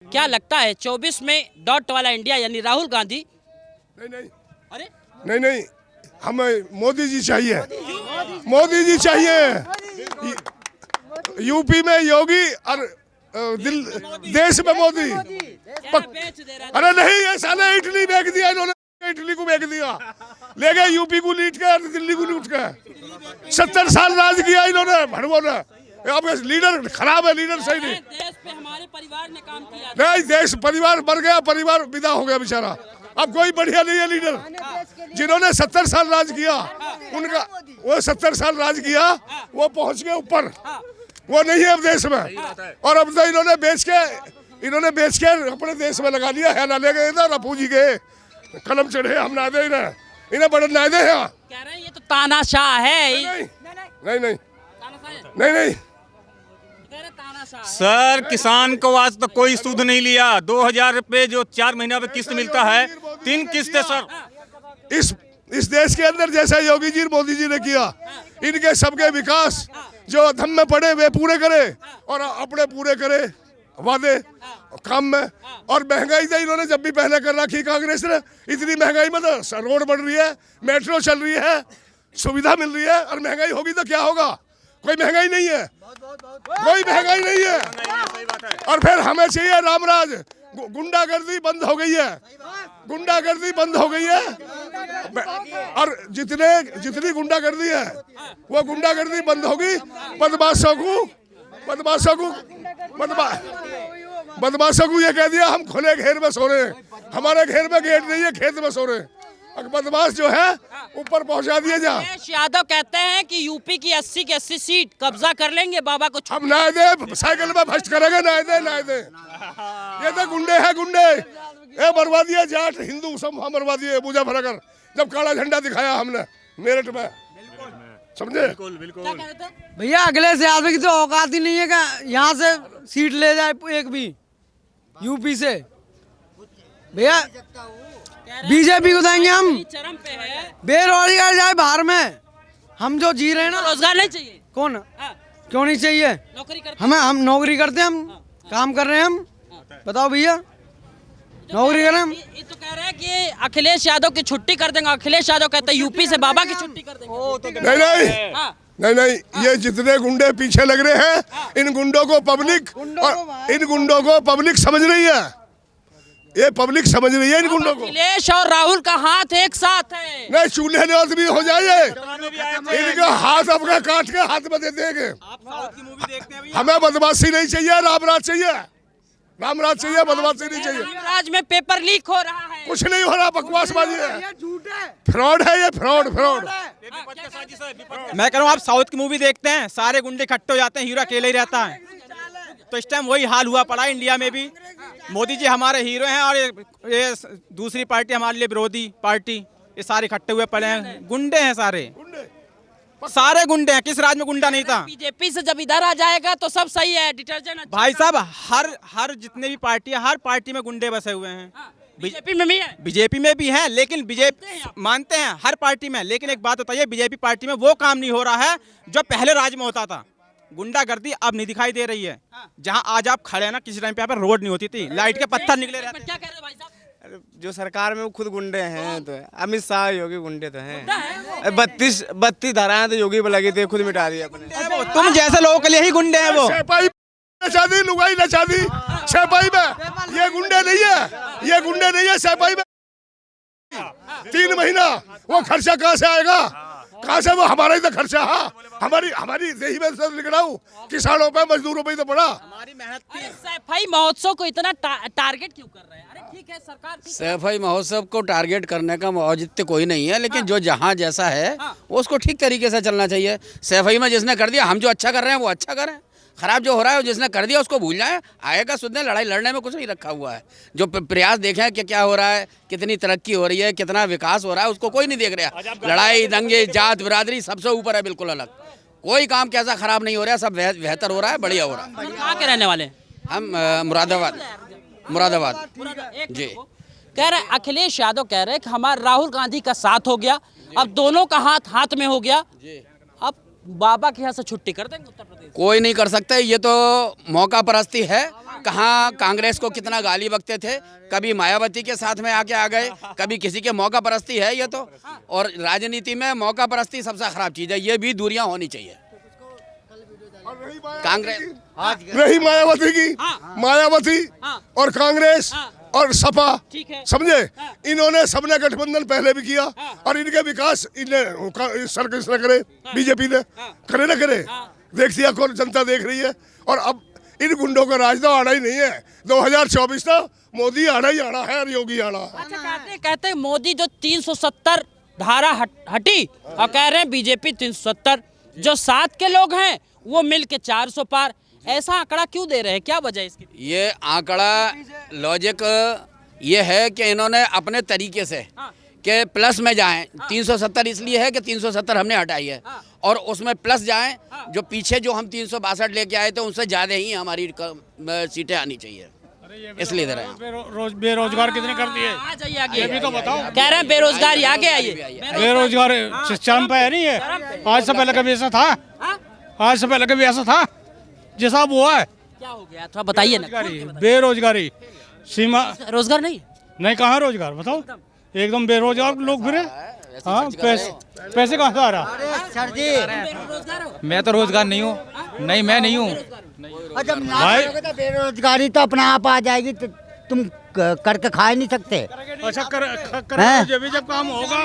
क्या लगता है 24 में डॉट वाला इंडिया यानी राहुल गांधी? नहीं अरे नहीं, हमें मोदी जी चाहिए, मोदी जी चाहिए। यूपी में योगी और देश में मोदी। बेच दे रहा अरे नहीं, ये साले इटली बेच दिया इन्होंने, इटली को बेच दिया, ले गए यूपी को लूट के, दिल्ली को लूट के। 70 साल राज किया इन्होंने भड़वों ने। अब लीडर खराब है, लीडर सही नहीं। देश पे हमारे परिवार ने काम किया। नहीं, देश परिवार मर गया, परिवार विदा हो गया बेचारा। अब कोई बढ़िया नहीं है लीडर। जिन्होंने 70 साल राज किया, उनका वो 70 साल राज किया, वो पहुंच गए ऊपर, वो नहीं है अब देश में। और अब तो इन्होंने बेच के अपने देश में लगा लिया है। ना ले गए इधर अपू जी के कलम चढ़े, हम ना दे इन्हें बड़े ना दे। कह रहे हैं ये तो तानाशाह है। नहीं सर, किसान को आज तक कोई सूद नहीं लिया। 2000 रुपए जो 4 महीना पे किस्त मिलता है, 3 किस्तें सर। इस देश के अंदर जैसा योगी जी मोदी जी ने किया, इनके सबके विकास जो अधम में पड़े वे पूरे करे और अपने पूरे करे वादे काम में। और महंगाई तो इन्होंने जब भी पहले कर रखी कांग्रेस ने। इतनी महंगाई में तो रोड बढ़ रही है, मेट्रो चल रही है, सुविधा मिल रही है, और महंगाई होगी तो क्या होगा? कोई महंगाई नहीं है, कोई महंगाई नहीं है। और फिर हमें चाहिए रामराज। गुंडागर्दी बंद हो गई है, गुंडागर्दी बंद हो गई है। और जितनी गुंडागर्दी है वो गुंडागर्दी बंद होगी। बदमाशों को ये कह दिया हम खुले घेर में सो रहे हैं, हमारे घेर में गेट नहीं है, खेत में सो रहे हैं। बदमाश जो है ऊपर पहुंचा दिए जा। अखिलेश यादव कहते हैं कि यूपी की 80 की 80 सीट कब्जा कर लेंगे, बाबा को हम ना दे, साइकिल में भ्रष्ट करेंगे, ना दे। ये तो गुंडे हैं, गुंडे। ये मरवा दिया जाट हिंदू सब मरवा दिए मुजफ्फरनगर, जब काला झंडा दिखाया हमने मेरठ में, समझे? बिल्कुल। भैया अखिलेश यादव की तो औकात ही नहीं है कि यहाँ से सीट ले जाए एक भी यूपी से। भैया बीजेपी को देंगे हम। चरम पे है। बेरोजगार जाए बाहर में, हम जो जी रहे हैं ना। रोजगार नहीं चाहिए? कौन हाँ। क्यों नहीं चाहिए? नौकरी करते हम नौकरी करते हैं, हम काम कर रहे हैं। हम बताओ भैया, नौकरी करें हम। ये तो कह रहे हैं कि अखिलेश यादव की छुट्टी कर देंगे। अखिलेश यादव कहते हैं यूपी से बाबा की छुट्टी कर देंगे। नहीं, नहीं, ये जितने गुंडे पीछे लग रहे हैं, इन गुंडों को पब्लिक समझ रही है। ये पब्लिक समझ रही है इन गुंडों को। अखिलेश और राहुल का हाथ एक साथ है। नहीं, चूल्हे न्योत भी हो जाए, इनका हाथ अपना काट के हाथ में दे देंगे। हमें बदमाशी नहीं चाहिए, रामराज चाहिए, रामराज चाहिए, बदमाशी नहीं चाहिए। रामराज में पेपर लीक हो रहा है। कुछ नहीं हो रहा, बकवासबाजी है, फ्रॉड है, ये फ्रॉड। मैं कह रहा हूँ, आप साउथ की मूवी देखते हैं, सारे गुंडे इकट्ठे हो जाते हैं, हीरो अकेले ही रहता है। तो इस टाइम वही हाल हुआ पड़ा है इंडिया में भी। मोदी जी हमारे हीरो हैं और ये दूसरी पार्टी हमारे लिए विरोधी पार्टी, ये सारे इकट्ठे हुए पड़े हैं। गुंडे हैं सारे गुंडे हैं। किस राज में गुंडा नहीं था? बीजेपी से जब इधर आ जाएगा तो सब सही है। डिटर्जेंट भाई साहब, हर जितने भी पार्टी है, हर पार्टी में गुंडे बसे हुए हैं। बीजेपी में भी है, बीजेपी में भी हैं, लेकिन बीजेपी मानते हैं हर पार्टी में। लेकिन एक बात बताइए, बीजेपी पार्टी में वो काम नहीं हो रहा है जो पहले राज में होता था। गुंडागर्दी अब नहीं दिखाई दे रही है। जहां आज आप खड़े हैं ना, किसी टाइम पे यहाँ पर रोड नहीं होती थी, लाइट के पत्थर निकले रहते। क्या कह रहे भाई साहब? जो सरकार में वो खुद गुंडे हैं, तो अमित शाह योगी गुंडे तो हैं। 32 धाराएं तो योगी पे लगी थी, खुद मिटा दी अपने। तुम जैसे लोगों के लिए ही गुंडे हैं वो। नचा दी, लुगाई नचा दी सैपाई में। ये गुंडे नहीं है, ये गुंडे नहीं है सैपाई में। 3 महीना वो खर्चा कहाँ से आएगा? कहाँ से? वो हमारा ही तो खर्चा है, हमारी देही में से लिख रहा हूँ, किसानों पे, मजदूरों पे ही तो पड़ा। हमारी मेहनत की। सैफई महोत्सव को इतना टारगेट क्यों कर रहे हैं? अरे ठीक है, सरकार सैफई महोत्सव को टारगेट करने का औचित्य कोई नहीं है, लेकिन जो जहाँ जैसा है वो उसको ठीक तरीके से चलना चाहिए। सैफई में जिसने कर दिया, हम जो अच्छा कर रहे हैं वो अच्छा करें, खराब जो हो रहा है जिसने कर दिया उसको भूल जाए। आएगा सुनने, लड़ाई लड़ने में कुछ नहीं रखा हुआ है। जो प्रयास देखें कि क्या हो रहा है, कितनी तरक्की हो रही है, कितना विकास हो रहा है, उसको कोई नहीं देख रहा। लड़ाई दंगे जात बिरादरी सबसे ऊपर है, बिल्कुल अलग। कोई काम कैसा खराब नहीं हो रहा है, सब बेहतर हो रहा है, बढ़िया हो रहा है। कहाँ के रहने वाले? हम मुरादाबाद जी। कह रहे अखिलेश यादव कह रहे कि हमारा राहुल गांधी का साथ हो गया, अब दोनों का हाथ हाथ में हो गया। अब बाबा के यहाँ से छुट्टी कर देंगे उत्तर प्रदेश? कोई नहीं कर सकते, ये तो मौका परस्ती है। कहाँ कांग्रेस को कितना गाली बकते थे, कभी मायावती के साथ में आके आ गए, कभी किसी के मौका परस्ती है ये तो। और राजनीति में मौका परस्ती सबसे खराब चीज़ है, ये भी दूरियां होनी चाहिए। कांग्रेस रही मायावती की, मायावती और कांग्रेस और सपा, ठीक है। समझे, इन्होंने सबने गठबंधन पहले भी किया और इनके विकास इन्हें सरकार करे, बीजेपी ने करे ना करे, देखती है कौन, जनता देख रही है। और अब इन गुंडों का राज तो आना ही नहीं है, 2024 तो मोदी आना ही आना है और योगी आना। अच्छा, कहते मोदी जो 370 धारा हटी और कह रहे हैं बीजेपी 370, जो साथ के लोग हैं वो मिल के 400 पार, ऐसा आंकड़ा क्यों दे रहे हैं, क्या वजह है इसकी? ये आंकड़ा लॉजिक ये है कि इन्होंने अपने तरीके से कि प्लस में जाएं। 370 इसलिए है कि 370 हमने हटाई है और उसमें प्लस जाएं, जो पीछे जो हम 362 लेके आए थे उनसे ज़्यादा ही हमारी सीटें आनी चाहिए, इसलिए दे रहे हैं। बेरोजगार कितने कर दिए? आ जाइए आगे, ये भी तो बताओ। कह रहे हैं बेरोजगारी, आगे आइए। बेरोजगार चरम पे है नहीं है? आज से पहले कभी ऐसा था? आज से पहले कभी ऐसा था जैसा अब हुआ है? क्या हो गया थोड़ा बताइए ना। बेरोजगारी सीमा रोजगार नहीं? नहीं, कहाँ रोजगार बताओ, एकदम बेरोजगार लोग फिरे। हाँ, पैसे कहाँ से आ रहा? सर जी, बेरोजगार हो? मैं तो रोजगार नहीं हूँ, नहीं मैं नहीं हूँ। और जब ना करोगे तो बेरोजगारी तो अपने आप आ जाएगी, तो तुम करके खा ही नहीं सकते। अच्छा हैं? जब काम होगा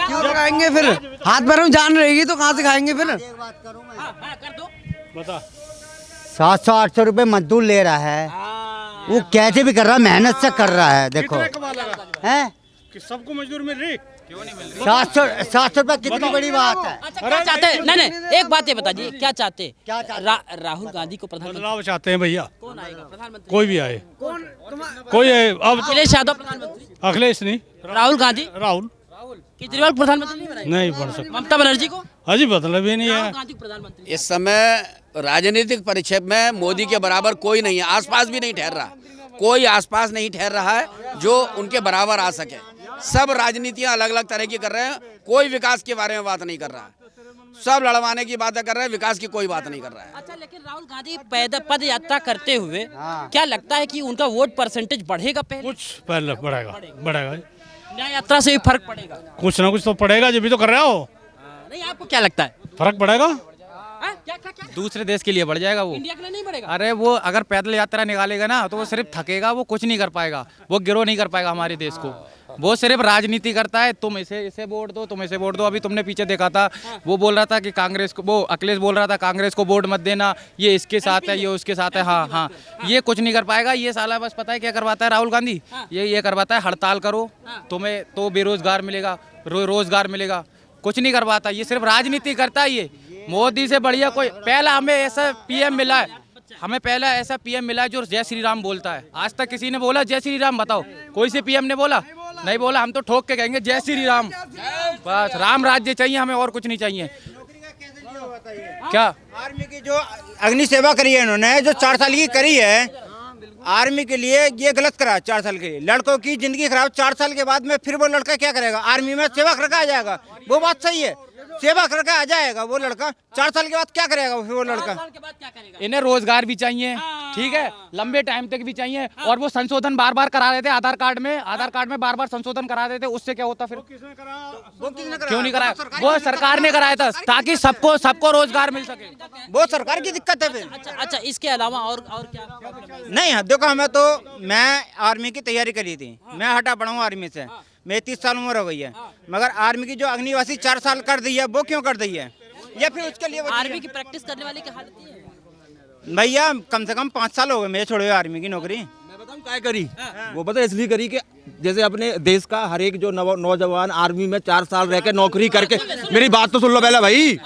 क्यों खाएंगे फिर? हाथ पैरों में जान रहेगी तो कहाँ से खाएंगे फिर? कर दो। बता। 700-800 रुपए मजदूर ले रहा है, वो कैसे भी कर रहा है, मेहनत से कर रहा है। देखो कितने कमा लगा हैं, कि सबको मजदूर मिल रही? 700 रुपए कितनी बड़ी बात है। अच्छा, क्या चाहते हैं? नहीं नहीं, एक बात ये बताइए, क्या चाहते हैं? क्या चाहते हैं? राहुल गांधी को प्रधानमंत्री बदलाव चाहते हैं भैया, कौन आएगा प्रधानमंत्री? कोई भी आए, कोई आए। अब अखिलेश यादव प्रधानमंत्री, अखिलेश नहीं, राहुल गांधी, राहुल केजरीवाल प्रधानमंत्री नहीं बनाएंगे? नहीं बन सकता, ममता बनर्जी को? अजी मतलब ही नहीं राहुल है। गांधी को प्रधानमंत्री। इस समय राजनीतिक परिक्षेप में मोदी के बराबर कोई नहीं है, आसपास भी नहीं ठहर रहा, कोई आसपास नहीं ठहर रहा है जो उनके बराबर आ सके। सब राजनीतियां अलग अलग तरह की कर रहे हैं, कोई विकास के बारे में बात नहीं कर रहा है, सब लड़वाने की बातें कर रहे हैं, विकास की कोई बात नहीं कर रहा है। अच्छा, लेकिन राहुल गांधी पद यात्रा करते हुए क्या लगता है कि उनका वोट परसेंटेज बढ़ेगा? पहले कुछ पहले बढ़ेगा, न्याय यात्रा से भी फर्क पड़ेगा? कुछ ना कुछ तो पड़ेगा, जब भी तो कर रहे हो। नहीं, आपको क्या लगता है? फर्क पड़ेगा, क्या दूसरे देश के लिए बढ़ जाएगा वो। इंडिया के लिए नहीं बढ़ेगा? अरे वो अगर पैदल यात्रा निकालेगा ना तो वो सिर्फ थकेगा, वो कुछ नहीं कर पाएगा, वो गिरो नहीं कर पाएगा हमारे देश को। वो सिर्फ राजनीति करता है, तुम इसे वोट दो, तुम इसे वोट दो। अभी तुमने पीछे देखा था, वो बोल रहा था कि कांग्रेस को, वो अखिलेश बोल रहा था कांग्रेस को वोट मत देना, ये इसके साथ है, ये उसके साथ है। हाँ हाँ, ये कुछ नहीं कर पाएगा ये साला। बस पता है क्या करवाता है राहुल गांधी? ये करवाता है हड़ताल करो, तुम्हें तो बेरोजगार मिलेगा, रोजगार मिलेगा, कुछ नहीं करवाता। ये सिर्फ राजनीति करता है। ये मोदी से बढ़िया कोई, पहला हमें ऐसा पीएम मिला है, हमें पहला ऐसा पीएम मिला है जो जय श्री राम बोलता है। आज तक किसी ने बोला जय श्री राम? बताओ, कोई से पीएम ने बोला? नहीं बोला। हम तो ठोक के कहेंगे जय श्री राम, बस राम राज्य चाहिए हमें, और कुछ नहीं चाहिए। क्या आर्मी की जो अग्नि सेवा करी है इन्होंने, जो 4 साल की करी है आर्मी के लिए, ये गलत करा। 4 साल के लिए लड़कों की जिंदगी खराब, 4 साल के बाद में फिर वो लड़का क्या करेगा? आर्मी में सेवा करके आ जाएगा, वो बात सही है, सेवा करके आ जाएगा वो लड़का। 4 साल के बाद क्या करेगा फिर वो लड़का? 4 साल के बाद क्या करेगा? इन्हें रोजगार भी चाहिए, ठीक है, लंबे टाइम तक भी चाहिए। और वो संशोधन बार बार करा देते आधार कार्ड में बार बार संशोधन करा देते, उससे क्या होता फिर? वो किसने करा? क्यों नहीं कराया? वो सरकार ने कराया था, ताकि सबको रोजगार मिल सके। वो सरकार की दिक्कत है फिर। अच्छा, इसके अलावा और क्या? नहीं, देखो हमें तो, मैं आर्मी की तैयारी करी थी, मैं हटा पड़ा हूँ आर्मी से, मेरी 30 साल उम्र हो गई है। मगर आर्मी की जो अग्निवासी 4 साल कर दी है, वो क्यों कर दी है? या फिर उसके लिए आर्मी की प्रैक्टिस करने वाले की हालत ये है भैया, कम से कम 5 साल हो गए मेरे छोड़े हुए आर्मी की नौकरी। मैं बताऊं क्या करी, वो पता इसलिए करी कि जैसे अपने देश का हर एक जो नौजवान आर्मी में 4 साल रह के नौकरी करके, मेरी बात तो सुन लो पहले भाई,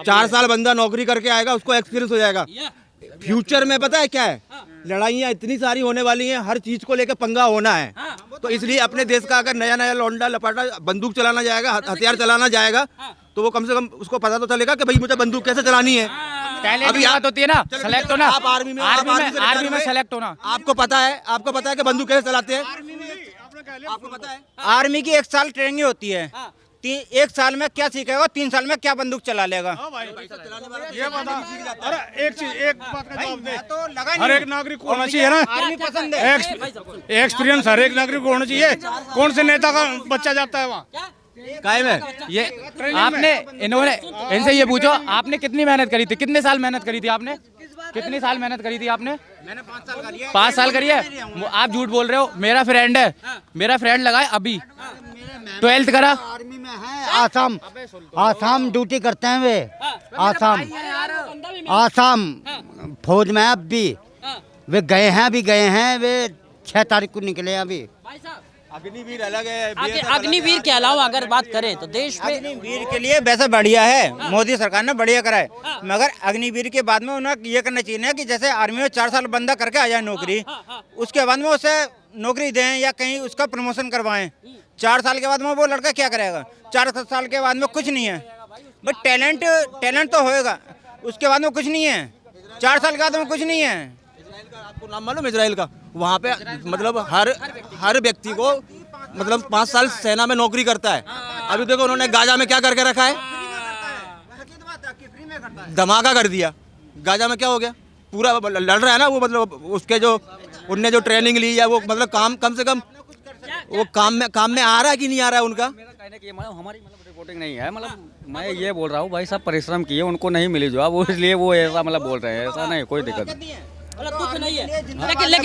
4 साल बंदा नौकरी करके आएगा, उसको एक्सपीरियंस हो जाएगा। फ्यूचर में पता है क्या है, लड़ाइयाँ इतनी सारी होने वाली हैं, हर चीज को लेकर पंगा होना है। तो इसलिए अपने देश का अगर नया लौंडा लपाटा बंदूक चलाना जाएगा, हथियार चलाना जाएगा, तो वो कम से कम उसको पता तो चलेगा कि भाई मुझे बंदूक कैसे चलानी है। अभी बात होती है ना, सेलेक्ट होना, आप आर्मी में सेलेक्ट होना, आपको पता है कि बंदूक कैसे चलाते हैं, आपको पता है। आर्मी की 1 साल ट्रेनिंग होती है, एक साल में क्या सीखेगा, 3 साल में क्या बंदूक चला लेगा। ये बता, अरे एक बात का जवाब दे। तो लगा हर एक नागरिक को होना चाहिए ना, आर्मी पसंद है। एक्सपीरियंस हर एक नागरिक को होना चाहिए। कौन से नेता का बच्चा जाता है वहाँ? कायम है। ये आपने इन्होंने इनसे ये पूछो, आपने कितनी मेहनत करी थी, कितने साल मेहनत करी थी आपने, कितनी साल मेहनत करी थी आपने? मैंने 5 साल करी है। 5 साल करी है। आप झूठ बोल रहे हो। मेरा फ्रेंड है, मेरा फ्रेंड लगा है अभी 12th करा। आर्मी में है, आसाम ड्यूटी करते हैं वे। आसाम फौज में अब भी वे गए हैं, वे 6 तारीख को निकले हैं अभी। अग्निवीर अलग है। अग्निवीर के अलावा अगर बात करें तो देश में अग्निवीर के लिए वैसे बढ़िया है, मोदी सरकार ने बढ़िया करा है, मगर अग्निवीर के बाद में उन्हें ये करना चाहिए ना कि जैसे आर्मी में 4 साल बंदा करके आ जाए नौकरी, उसके बाद में उसे नौकरी दें या कहीं उसका प्रमोशन करवाएं। 4 साल के बाद में वो लड़का क्या करेगा? 4 साल के बाद में कुछ नहीं है, बट टैलेंट तो होएगा, उसके बाद में कुछ नहीं है। 4 साल के बाद में कुछ नहीं है। आपको नाम मालूम इजराइल का? वहाँ पे मतलब हर व्यक्ति को मतलब 5 साल सेना में नौकरी करता है। अभी देखो उन्होंने गाजा में क्या करके रखा है, धमाका कर दिया। गाजा में क्या हो गया, पूरा लड़ रहा है ना वो, मतलब उसके जो उनने जो ट्रेनिंग ली है वो मतलब कम से कम वो काम में आ रहा है कि नहीं आ रहा है उनका? मेरा कहने की मतलब हमारी रिपोर्टिंग नहीं है, मतलब मैं ये बोल रहा हूँ भाई साहब परिश्रम किए, उनको नहीं मिली जॉब, वो इसलिए वो ऐसा मतलब बोल रहे हैं। ऐसा नहीं, कोई दिक्कत नहीं। दुख नहीं है,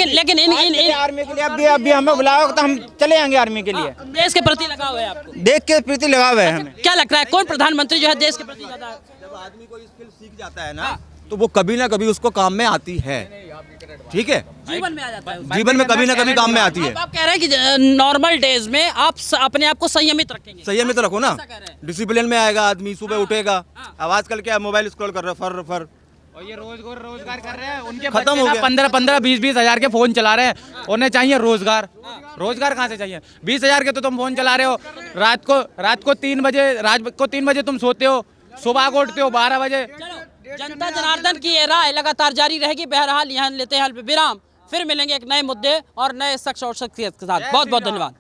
लेकिन इन आर्मी के लिए अभी हमें बुलाओ तो हम चले जाएंगे आर्मी के लिए। देश के प्रति लगाव है आपको? देख के प्रति लगाव है हमें। क्या लगता है कौन प्रधानमंत्री जो है देश के प्रति ज्यादा? जब आदमी कोई स्किल सीख जाता है ना तो वो कभी ना कभी उसको काम में आती है। ठीक है, जीवन में आ जाता है, जीवन में कभी ना कभी काम में आती है। आप कह रहे हैं कि नॉर्मल डेज में आप अपने आप को संयमित रखेंगे। संयमित रखो ना, डिसिप्लिन में आएगा आदमी, सुबह उठेगा। अब आजकल क्या मोबाइल स्क्रॉल कर रहे फर फर, और ये रोजगार कर रहे हैं, उनके खत्म हो गया। 15 20 हजार के फोन चला रहे हैं, उन्हें चाहिए रोजगार कहाँ से चाहिए? 20 हजार के तो तुम फोन चला रहे हो, रात को 3 बजे तुम सोते हो, सुबह को उठते हो 12 बजे। जनता जनार्दन की ये राय लगातार जारी रहेगी। बहरहाल यहाँ लेते हैं विराम, फिर मिलेंगे एक नए मुद्दे और नए शख्स और शख्सियत के साथ। बहुत बहुत धन्यवाद।